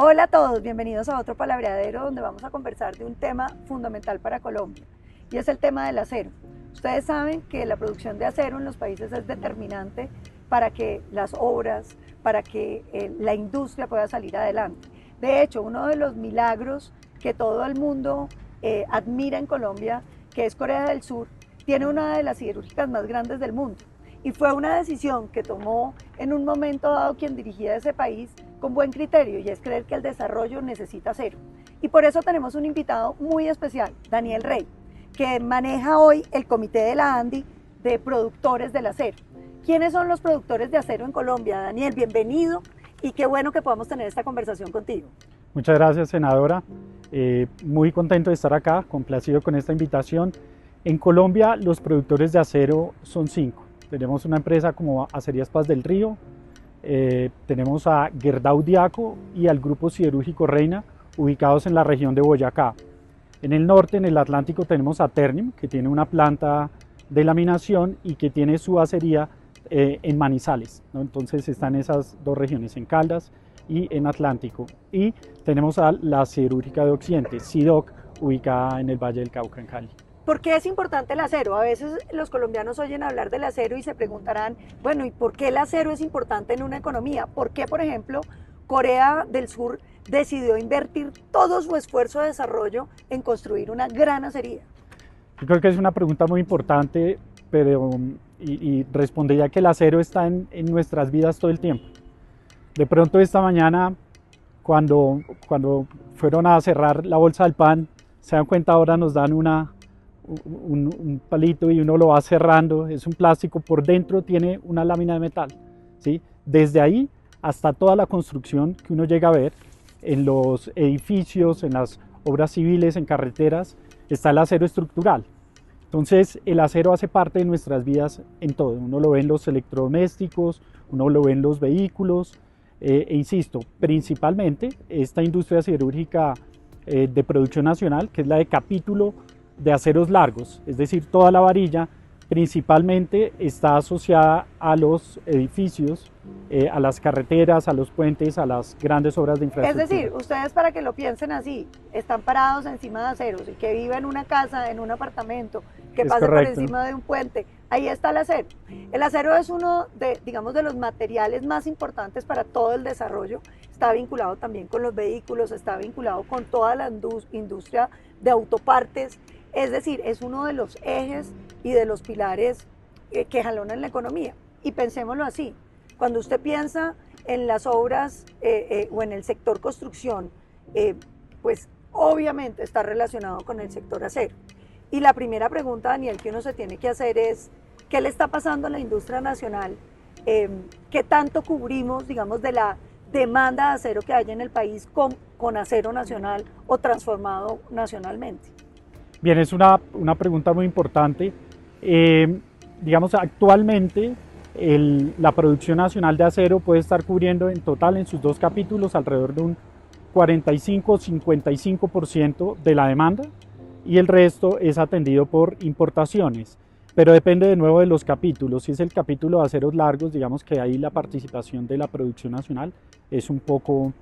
Hola a todos, bienvenidos a otro palabreadero donde vamos a conversar de un tema fundamental para Colombia y es el tema del acero. Ustedes saben que la producción de acero en los países es determinante para que las obras, para que la industria pueda salir adelante. De hecho, uno de los milagros que todo el mundo admira en Colombia, que es Corea del Sur, tiene una de las siderúrgicas más grandes del mundo. Y fue una decisión que tomó en un momento dado quien dirigía ese país con buen criterio, y es creer que el desarrollo necesita acero. Y por eso tenemos un invitado muy especial, Daniel Rey, que maneja hoy el comité de la ANDI de productores del acero. ¿Quiénes son los productores de acero en Colombia? Daniel, bienvenido y qué bueno que podamos tener esta conversación contigo. Muchas gracias, senadora. Muy contento de estar acá, complacido con esta invitación. En Colombia los productores de acero son 5. Tenemos una empresa como Acerías Paz del Río, tenemos a Gerdau Diaco y al Grupo Siderúrgico Reina, ubicados en la región de Boyacá. En el norte, en el Atlántico, tenemos a Ternium, que tiene una planta de laminación y que tiene su acería en Manizales, ¿no? Entonces están esas dos regiones, en Caldas y en Atlántico. Y tenemos a la Siderúrgica de Occidente, SIDOC, ubicada en el Valle del Cauca, en Cali. ¿Por qué es importante el acero? A veces los colombianos oyen hablar del acero y se preguntarán, bueno, ¿y por qué el acero es importante en una economía? ¿Por qué, por ejemplo, Corea del Sur decidió invertir todo su esfuerzo de desarrollo en construir una gran acería? Yo creo que es una pregunta muy importante, pero respondería que el acero está en nuestras vidas todo el tiempo. De pronto esta mañana, cuando fueron a cerrar la bolsa del pan, se dan cuenta, ahora nos dan un palito y uno lo va cerrando, es un plástico, por dentro tiene una lámina de metal, ¿sí? Desde ahí hasta toda la construcción que uno llega a ver en los edificios, en las obras civiles, en carreteras, está el acero estructural. Entonces el acero hace parte de nuestras vidas en todo, uno lo ve en los electrodomésticos, uno lo ve en los vehículos, e insisto, principalmente esta industria siderúrgica de producción nacional, que es la de capítulo de aceros largos, es decir, toda la varilla principalmente está asociada a los edificios, a las carreteras, a los puentes, a las grandes obras de infraestructura. Es decir, ustedes, para que lo piensen así, están parados encima de aceros, y que vive en una casa, en un apartamento, que pase por encima de un puente, ahí está el acero. El acero es uno de, digamos, de los materiales más importantes para todo el desarrollo. Está vinculado también con los vehículos, está vinculado con toda la industria de autopartes. Es decir, es uno de los ejes y de los pilares que jalonan la economía. Y pensémoslo así, cuando usted piensa en las obras o en el sector construcción, pues obviamente está relacionado con el sector acero. Y la primera pregunta, Daniel, que uno se tiene que hacer es, ¿qué le está pasando a la industria nacional? ¿Qué tanto cubrimos, digamos, de la demanda de acero que hay en el país con acero nacional o transformado nacionalmente? Bien, es una pregunta muy importante. Digamos, actualmente la producción nacional de acero puede estar cubriendo en total en sus dos capítulos alrededor de un 45-55% de la demanda, y el resto es atendido por importaciones. Pero depende de nuevo de los capítulos. Si es el capítulo de aceros largos, digamos que ahí la participación de la producción nacional es un poco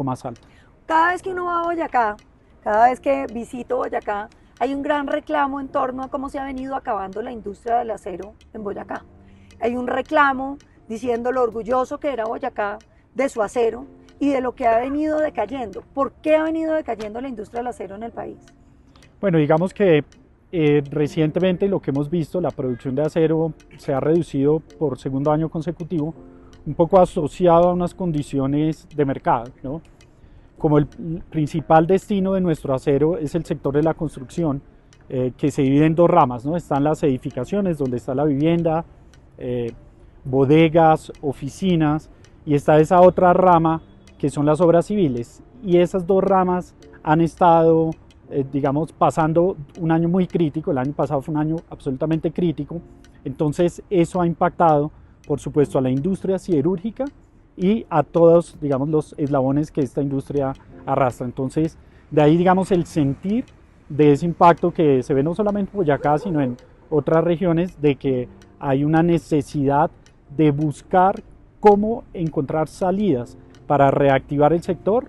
más alta. Cada vez que uno va a Boyacá, cada vez que visito Boyacá, hay un gran reclamo en torno a cómo se ha venido acabando la industria del acero en Boyacá. Hay un reclamo diciendo lo orgulloso que era Boyacá de su acero y de lo que ha venido decayendo. ¿Por qué ha venido decayendo la industria del acero en el país? Bueno, digamos que recientemente lo que hemos visto, la producción de acero se ha reducido por segundo año consecutivo, un poco asociado a unas condiciones de mercado, ¿no? Como el principal destino de nuestro acero es el sector de la construcción, que se divide en dos ramas, ¿no? Están las edificaciones, donde está la vivienda, bodegas, oficinas, y está esa otra rama que son las obras civiles. Y esas dos ramas han estado, digamos, pasando un año muy crítico. El año pasado fue un año absolutamente crítico. Entonces eso ha impactado, por supuesto, a la industria siderúrgica y a todos, digamos, los eslabones que esta industria arrastra. Entonces, de ahí, digamos, el sentir de ese impacto que se ve no solamente en Boyacá, sino en otras regiones, de que hay una necesidad de buscar cómo encontrar salidas para reactivar el sector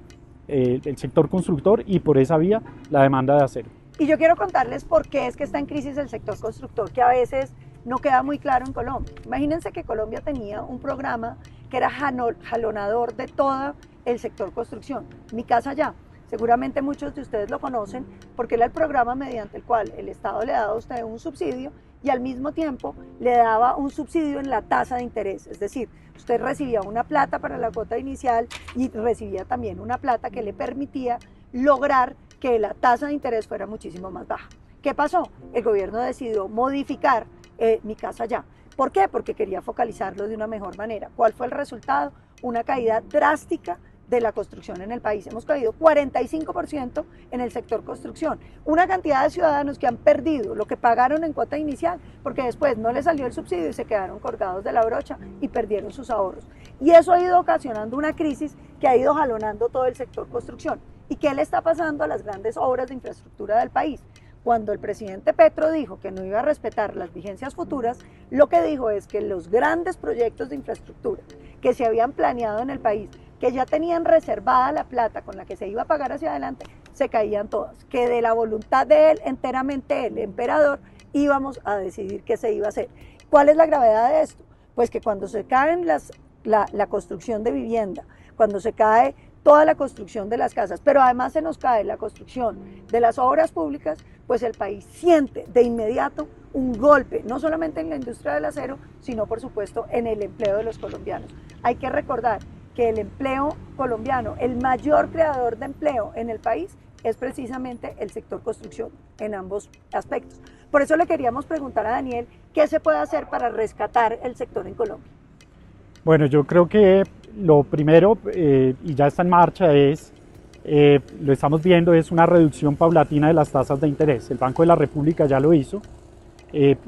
el sector constructor y por esa vía la demanda de acero. Y yo quiero contarles por qué es que está en crisis el sector constructor, que a veces no queda muy claro en Colombia. Imagínense que Colombia tenía un programa que era jalonador de todo el sector construcción, Mi Casa Ya. Seguramente muchos de ustedes lo conocen porque era el programa mediante el cual el Estado le daba a usted un subsidio y al mismo tiempo le daba un subsidio en la tasa de interés. Es decir, usted recibía una plata para la cuota inicial y recibía también una plata que le permitía lograr que la tasa de interés fuera muchísimo más baja. ¿Qué pasó? El gobierno decidió modificar Mi Casa Ya. ¿Por qué? Porque quería focalizarlo de una mejor manera. ¿Cuál fue el resultado? Una caída drástica de la construcción en el país. Hemos caído 45% en el sector construcción. Una cantidad de ciudadanos que han perdido lo que pagaron en cuota inicial porque después no les salió el subsidio y se quedaron colgados de la brocha y perdieron sus ahorros. Y eso ha ido ocasionando una crisis que ha ido jalonando todo el sector construcción. ¿Y qué le está pasando a las grandes obras de infraestructura del país? Cuando el presidente Petro dijo que no iba a respetar las vigencias futuras, lo que dijo es que los grandes proyectos de infraestructura que se habían planeado en el país, que ya tenían reservada la plata con la que se iba a pagar hacia adelante, se caían todas, que de la voluntad de él, enteramente el emperador, íbamos a decidir qué se iba a hacer. ¿Cuál es la gravedad de esto? Pues que cuando se cae la construcción de vivienda, cuando se cae toda la construcción de las casas, pero además se nos cae la construcción de las obras públicas, pues el país siente de inmediato un golpe, no solamente en la industria del acero, sino por supuesto en el empleo de los colombianos. Hay que recordar que el empleo colombiano, el mayor creador de empleo en el país, es precisamente el sector construcción en ambos aspectos. Por eso le queríamos preguntar a Daniel, ¿qué se puede hacer para rescatar el sector en Colombia? Bueno, yo creo que lo primero, y ya está en marcha, lo estamos viendo, es una reducción paulatina de las tasas de interés. El Banco de la República ya lo hizo.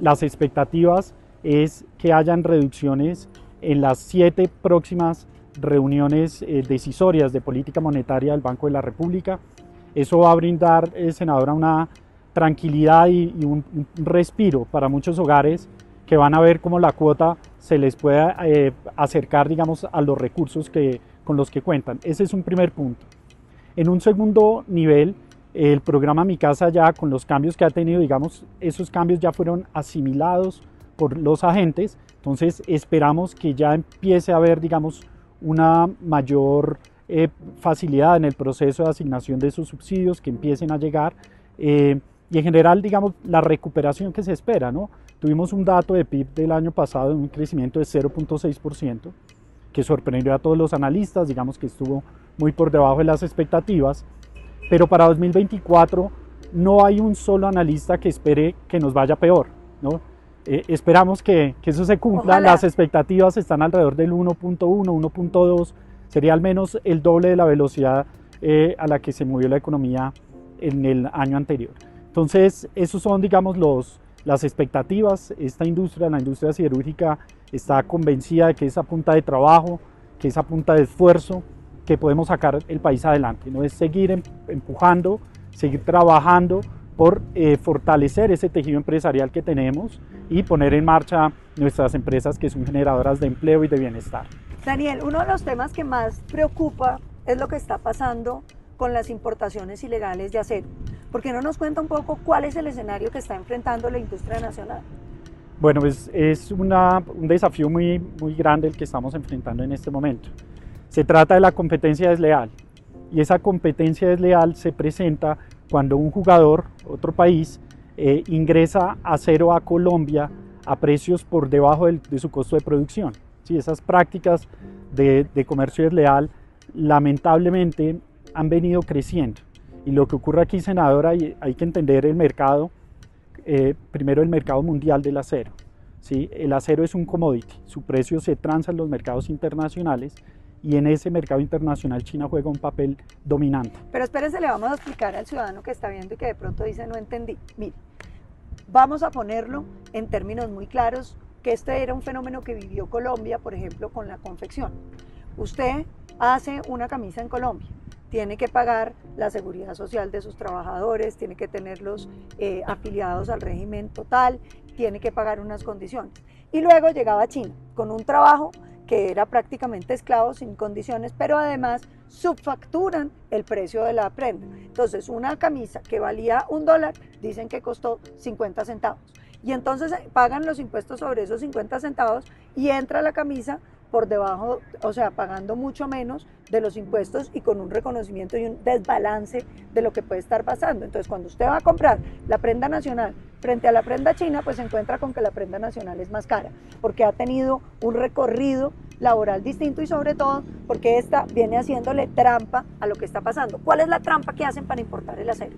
Las expectativas es que hayan reducciones en las 7 próximas reuniones decisorias de política monetaria del Banco de la República. Eso va a brindar, senadora, una tranquilidad y un respiro para muchos hogares que van a ver cómo la cuota se les pueda acercar, digamos, a los recursos con los que cuentan. Ese es un primer punto. En un segundo nivel, el programa Mi Casa Ya, con los cambios que ha tenido, digamos, esos cambios ya fueron asimilados por los agentes, entonces esperamos que ya empiece a haber, digamos, una mayor facilidad en el proceso de asignación de esos subsidios, que empiecen a llegar, y en general, digamos, la recuperación que se espera, ¿no? Tuvimos un dato de PIB del año pasado de un crecimiento de 0.6%, que sorprendió a todos los analistas, digamos que estuvo muy por debajo de las expectativas, pero para 2024 no hay un solo analista que espere que nos vaya peor, ¿no? Esperamos que eso se cumpla. Ojalá. Las expectativas están alrededor del 1.1, 1.2, sería al menos el doble de la velocidad a la que se movió la economía en el año anterior. Entonces, esos son, digamos, las expectativas. Esta industria, la industria siderúrgica, está convencida de que es a punta de trabajo, que es a punta de esfuerzo, que podemos sacar el país adelante, ¿no? Es seguir empujando, seguir trabajando por fortalecer ese tejido empresarial que tenemos y poner en marcha nuestras empresas que son generadoras de empleo y de bienestar. Daniel, uno de los temas que más preocupa es lo que está pasando con las importaciones ilegales de acero. ¿Por qué no nos cuenta un poco cuál es el escenario que está enfrentando la industria nacional? Bueno, pues es un desafío muy grande el que estamos enfrentando en este momento. Se trata de la competencia desleal, y esa competencia desleal se presenta cuando un jugador, otro país, ingresa acero a Colombia a precios por debajo de su costo de producción. Sí, esas prácticas de comercio desleal lamentablemente han venido creciendo. Y lo que ocurre aquí, senadora, hay que entender el mercado, primero el mercado mundial del acero. ¿Sí? El acero es un commodity, su precio se transa en los mercados internacionales y en ese mercado internacional China juega un papel dominante. Pero espérense, le vamos a explicar al ciudadano que está viendo y que de pronto dice no entendí. Mire, vamos a ponerlo en términos muy claros, que este era un fenómeno que vivió Colombia, por ejemplo, con la confección. Usted hace una camisa en Colombia, tiene que pagar la seguridad social de sus trabajadores, tiene que tenerlos afiliados al régimen total, tiene que pagar unas condiciones. Y luego llegaba a China con un trabajo que era prácticamente esclavo sin condiciones, pero además subfacturan el precio de la prenda. Entonces una camisa que valía $1 dicen que costó 50 centavos y entonces pagan los impuestos sobre esos 50 centavos y entra la camisa por debajo, o sea, pagando mucho menos de los impuestos y con un reconocimiento y un desbalance de lo que puede estar pasando. Entonces, cuando usted va a comprar la prenda nacional frente a la prenda china, pues se encuentra con que la prenda nacional es más cara, porque ha tenido un recorrido laboral distinto y sobre todo porque esta viene haciéndole trampa a lo que está pasando. ¿Cuál es la trampa que hacen para importar el acero?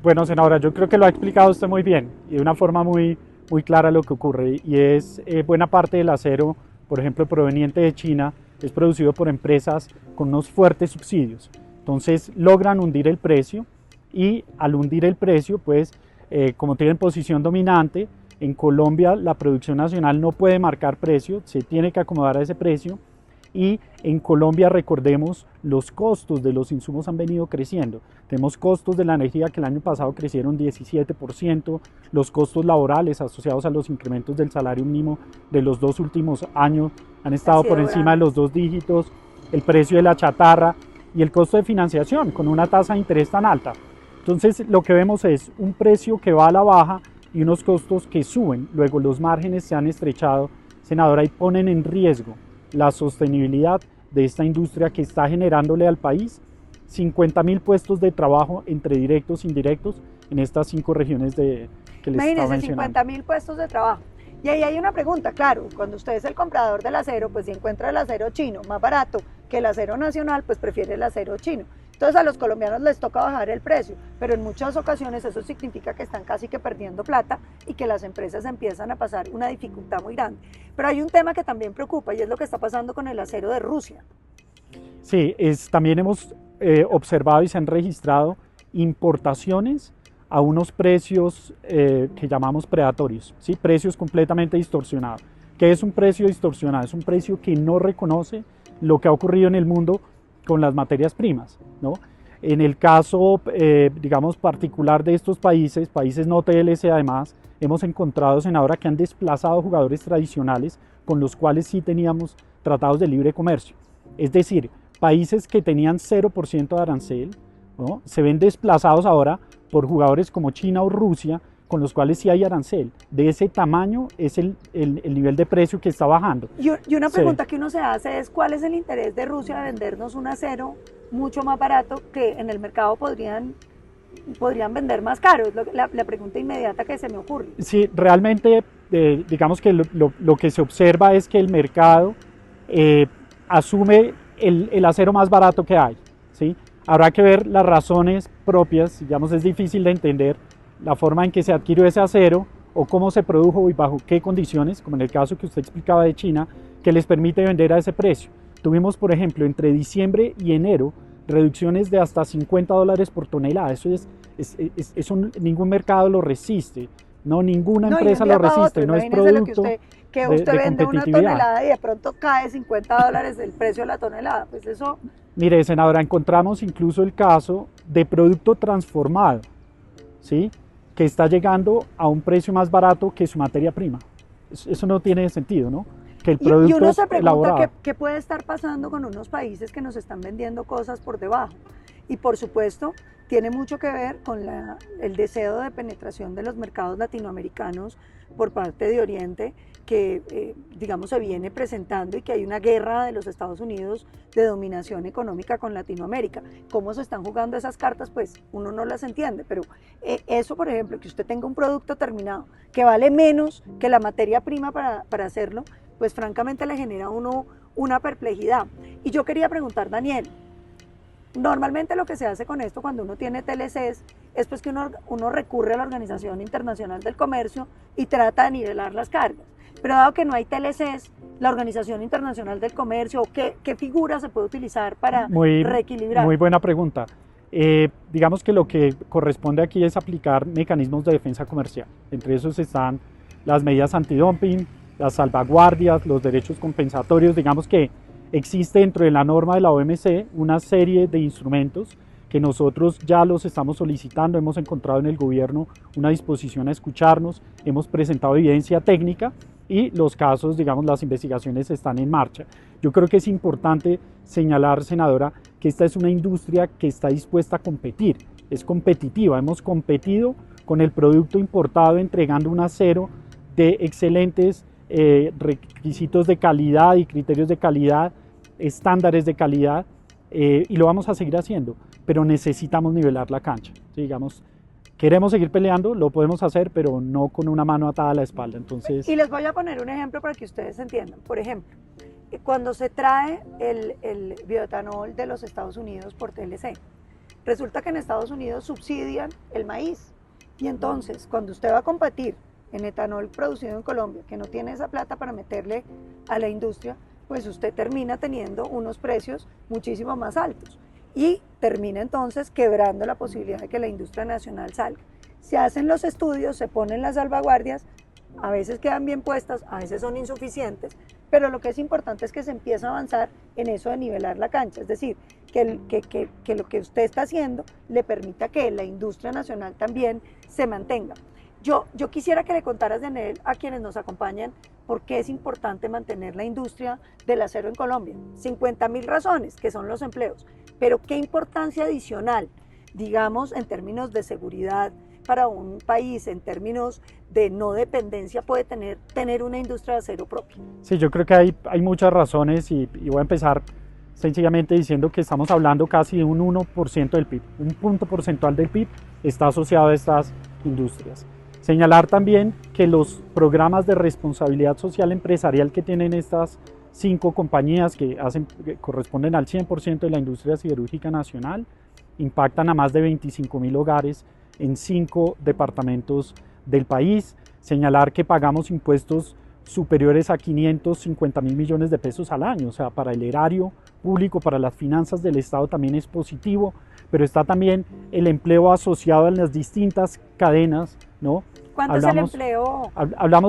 Bueno, senadora, yo creo que lo ha explicado usted muy bien y de una forma muy clara lo que ocurre, y es buena parte del acero, por ejemplo, proveniente de China, es producido por empresas con unos fuertes subsidios. Entonces logran hundir el precio y al hundir el precio, pues como tienen posición dominante, en Colombia la producción nacional no puede marcar precio, se tiene que acomodar a ese precio. Y en Colombia, recordemos, los costos de los insumos han venido creciendo. Tenemos costos de la energía que el año pasado crecieron 17%, los costos laborales asociados a los incrementos del salario mínimo de los 2 últimos años han estado por encima de los 2 dígitos, el precio de la chatarra y el costo de financiación con una tasa de interés tan alta. Entonces lo que vemos es un precio que va a la baja y unos costos que suben. Luego los márgenes se han estrechado, senadora, y ponen en riesgo la sostenibilidad de esta industria que está generándole al país 50.000 puestos de trabajo entre directos e indirectos en estas 5 regiones que les estaba mencionando. 50.000 puestos de trabajo. Y ahí hay una pregunta, claro, cuando usted es el comprador del acero, pues si encuentra el acero chino más barato que el acero nacional, pues prefiere el acero chino. Entonces a los colombianos les toca bajar el precio, pero en muchas ocasiones eso significa que están casi que perdiendo plata y que las empresas empiezan a pasar una dificultad muy grande. Pero hay un tema que también preocupa y es lo que está pasando con el acero de Rusia. Sí, también hemos observado y se han registrado importaciones a unos precios que llamamos predatorios, ¿sí? Precios completamente distorsionados. ¿Qué es un precio distorsionado? Es un precio que no reconoce lo que ha ocurrido en el mundo con las materias primas, ¿no? En el caso, digamos, particular de estos países no TLC además, hemos encontrado, senadora, que han desplazado jugadores tradicionales con los cuales sí teníamos tratados de libre comercio. Es decir, países que tenían 0% de arancel, ¿no? Se ven desplazados ahora por jugadores como China o Rusia, con los cuales sí hay arancel. De ese tamaño es el nivel de precio que está bajando. Y una pregunta que uno se hace es, ¿cuál es el interés de Rusia de vendernos un acero mucho más barato que en el mercado podrían vender más caro? Es la pregunta inmediata que se me ocurre. Sí, realmente, digamos que lo que se observa es que el mercado asume el acero más barato que hay, ¿sí? Habrá que ver las razones propias, digamos, es difícil de entender la forma en que se adquirió ese acero o cómo se produjo y bajo qué condiciones, como en el caso que usted explicaba de China, que les permite vender a ese precio. Tuvimos, por ejemplo, entre diciembre y enero, reducciones de hasta $50 por tonelada. Eso ningún mercado lo resiste, no, ninguna empresa lo resiste, no es producto que usted vende una tonelada y de pronto cae $50 el precio de la tonelada, pues eso... Mire, senadora, encontramos incluso el caso de producto transformado, ¿sí?, que está llegando a un precio más barato que su materia prima. Eso no tiene sentido, ¿no? Que el producto y uno se pregunta elaborado. ¿qué puede estar pasando con unos países que nos están vendiendo cosas por debajo? Y por supuesto, tiene mucho que ver con el deseo de penetración de los mercados latinoamericanos por parte de Oriente, que digamos se viene presentando, y que hay una guerra de los Estados Unidos de dominación económica con Latinoamérica. ¿Cómo se están jugando esas cartas? Pues uno no las entiende, pero eso, por ejemplo, que usted tenga un producto terminado que vale menos que la materia prima para hacerlo, pues francamente le genera a uno una perplejidad. Y yo quería preguntar, Daniel, normalmente lo que se hace con esto cuando uno tiene TLCs es pues que uno recurre a la Organización Internacional del Comercio y trata de nivelar las cargas. Pero dado que no hay TLCs, la Organización Internacional del Comercio, ¿qué figura se puede utilizar para reequilibrar? Muy buena pregunta. Digamos que lo que corresponde aquí es aplicar mecanismos de defensa comercial. Entre esos están las medidas antidumping, las salvaguardias, los derechos compensatorios. Digamos que existe dentro de la norma de la OMC una serie de instrumentos que nosotros ya los estamos solicitando. Hemos encontrado en el gobierno una disposición a escucharnos, hemos presentado evidencia técnica y los casos, digamos, las investigaciones están en marcha. Yo creo que es importante señalar, senadora, que esta es una industria que está dispuesta a competir, es competitiva. Hemos competido con el producto importado entregando un acero de excelentes requisitos de calidad y criterios de calidad, estándares de calidad, y lo vamos a seguir haciendo, pero necesitamos nivelar la cancha. ¿Sí? Digamos, queremos seguir peleando, lo podemos hacer, pero no con una mano atada a la espalda. Entonces... Y les voy a poner un ejemplo para que ustedes entiendan. Por ejemplo, cuando se trae el bioetanol de los Estados Unidos por TLC, resulta que en Estados Unidos subsidian el maíz. Y entonces, cuando usted va a competir en etanol producido en Colombia, que no tiene esa plata para meterle a la industria, pues usted termina teniendo unos precios muchísimo más altos. Y termina entonces quebrando la posibilidad de que la industria nacional salga. Se hacen los estudios, se ponen las salvaguardias, a veces quedan bien puestas, a veces son insuficientes, pero lo que es importante es que se empieza a avanzar en eso de nivelar la cancha, es decir, que lo que usted está haciendo le permita que la industria nacional también se mantenga. Yo quisiera que le contaras, Daniel, a quienes nos acompañan, por qué es importante mantener la industria del acero en Colombia. 50.000 razones, que son los empleos, pero qué importancia adicional, digamos, en términos de seguridad para un país, en términos de no dependencia, puede tener una industria de acero propia. Sí, yo creo que hay muchas razones y voy a empezar sencillamente diciendo que estamos hablando casi de un 1% del PIB. Un punto porcentual del PIB está asociado a estas industrias. Señalar también que los programas de responsabilidad social empresarial que tienen estas 5 compañías que corresponden al 100% de la industria siderúrgica nacional impactan a más de 25.000 hogares en 5 departamentos del país. Señalar que pagamos impuestos superiores a 550.000 millones de pesos al año, o sea, para el erario público, para las finanzas del Estado también es positivo, pero está también el empleo asociado en las distintas cadenas, ¿no? ¿Cuánto es el empleo?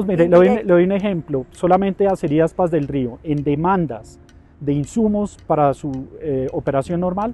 Mire, le doy un ejemplo, solamente Acerías Paz del Río, en demandas de insumos para su operación normal,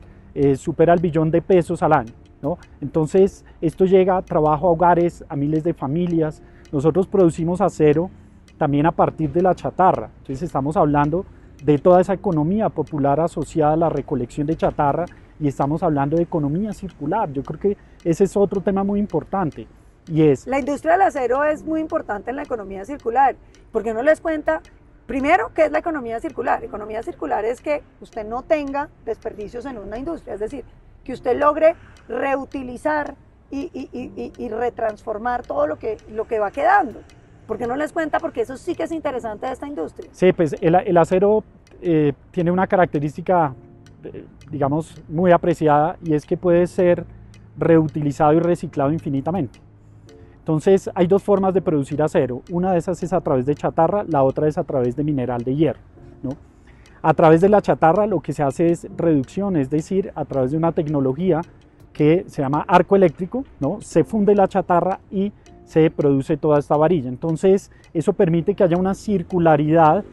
supera el 1 billón de pesos al año, ¿no? Entonces, esto llega a trabajo a hogares, a miles de familias. Nosotros producimos acero también a partir de la chatarra, entonces estamos hablando de toda esa economía popular asociada a la recolección de chatarra y estamos hablando de economía circular. Yo creo que ese es otro tema muy importante. Y es... La industria del acero es muy importante en la economía circular, porque uno les cuenta, primero, ¿qué es la economía circular? Economía circular es que usted no tenga desperdicios en una industria, es decir, que usted logre reutilizar y retransformar todo lo que va quedando. ¿Por qué no les cuenta? Porque eso sí que es interesante de esta industria. Sí, pues el acero tiene una característica, digamos, muy apreciada, y es que puede ser reutilizado y reciclado infinitamente. Entonces hay 2 formas de producir acero, una de esas es a través de chatarra, la otra es a través de mineral de hierro, ¿no? A través de la chatarra lo que se hace es reducción, es decir, a través de una tecnología que se llama arco eléctrico, ¿no? Se funde la chatarra y se produce toda esta varilla. Entonces eso permite que haya una circularidad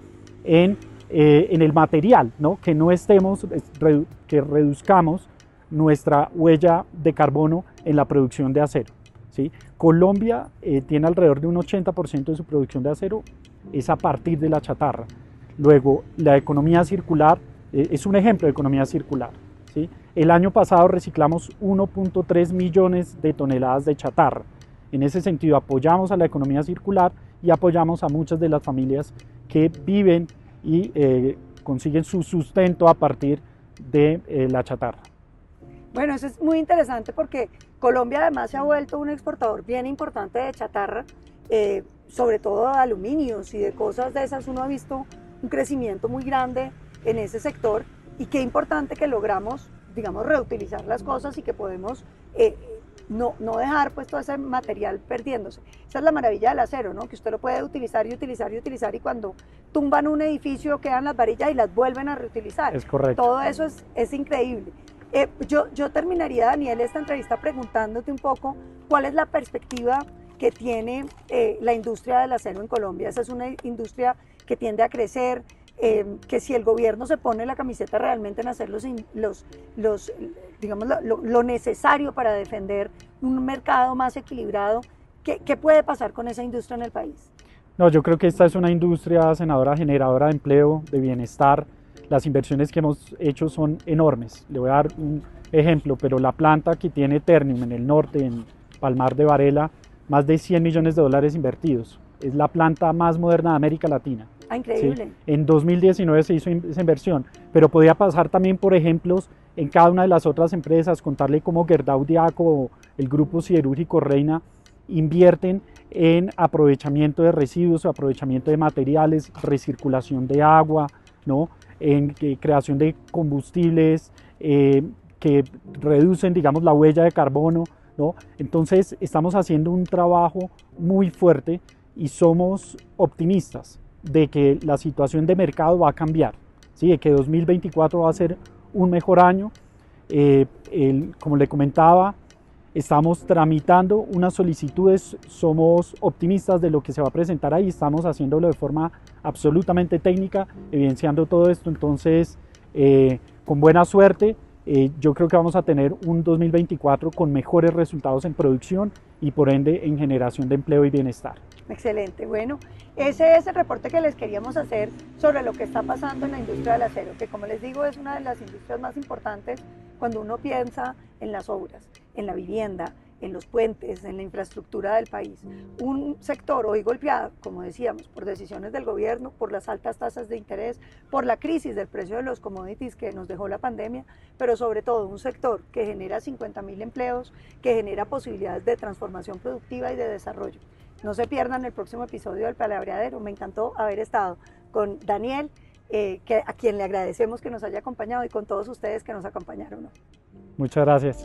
en el material, ¿no? Que no estemos, que reduzcamos nuestra huella de carbono en la producción de acero, ¿sí? Colombia tiene alrededor de un 80% de su producción de acero es a partir de la chatarra. Luego, la economía circular es un ejemplo de economía circular, ¿sí? El año pasado reciclamos 1.3 millones de toneladas de chatarra. En ese sentido, apoyamos a la economía circular y apoyamos a muchas de las familias que viven y consiguen su sustento a partir de la chatarra. Bueno, eso es muy interesante porque Colombia además se ha vuelto un exportador bien importante de chatarra, sobre todo de aluminios y de cosas de esas. Uno ha visto un crecimiento muy grande en ese sector y qué importante que logramos, digamos, reutilizar las cosas y que podemos no dejar pues todo ese material perdiéndose. Esa es la maravilla del acero, ¿no? Que usted lo puede utilizar y utilizar y utilizar, y cuando tumban un edificio quedan las varillas y las vuelven a reutilizar. Es correcto. Todo eso es increíble. Yo terminaría, Daniel, esta entrevista preguntándote un poco cuál es la perspectiva que tiene la industria del acero en Colombia. Esa es una industria que tiende a crecer, que si el gobierno se pone la camiseta realmente en hacer digamos, lo necesario para defender un mercado más equilibrado, ¿qué puede pasar con esa industria en el país? No, yo creo que esta es una industria, senadora, generadora de empleo, de bienestar. Las inversiones que hemos hecho son enormes. Le voy a dar un ejemplo, pero la planta que tiene Ternium en el norte, en Palmar de Varela, más de 100 millones de dólares invertidos. Es la planta más moderna de América Latina. Ah, increíble. ¿Sí? En 2019 se hizo esa inversión, pero podía pasar también por ejemplos en cada una de las otras empresas, contarle cómo Gerdau Diaco o el grupo siderúrgico Reina invierten en aprovechamiento de residuos, aprovechamiento de materiales, recirculación de agua, ¿no? En creación de combustibles que reducen, digamos, la huella de carbono, ¿no? Entonces estamos haciendo un trabajo muy fuerte y somos optimistas de que la situación de mercado va a cambiar, ¿sí? De que 2024 va a ser un mejor año. Como le comentaba, estamos tramitando unas solicitudes, somos optimistas de lo que se va a presentar ahí, estamos haciéndolo de forma absolutamente técnica, evidenciando todo esto. Entonces, con buena suerte, yo creo que vamos a tener un 2024 con mejores resultados en producción y por ende en generación de empleo y bienestar. Excelente, bueno, ese es el reporte que les queríamos hacer sobre lo que está pasando en la industria del acero, que como les digo es una de las industrias más importantes cuando uno piensa en las obras, en la vivienda, en los puentes, en la infraestructura del país. Un sector hoy golpeado, como decíamos, por decisiones del gobierno, por las altas tasas de interés, por la crisis del precio de los commodities que nos dejó la pandemia, pero sobre todo un sector que genera 50.000 empleos, que genera posibilidades de transformación productiva y de desarrollo. No se pierdan el próximo episodio del Palabreadero. Me encantó haber estado con Daniel, a quien le agradecemos que nos haya acompañado, y con todos ustedes que nos acompañaron. Muchas gracias.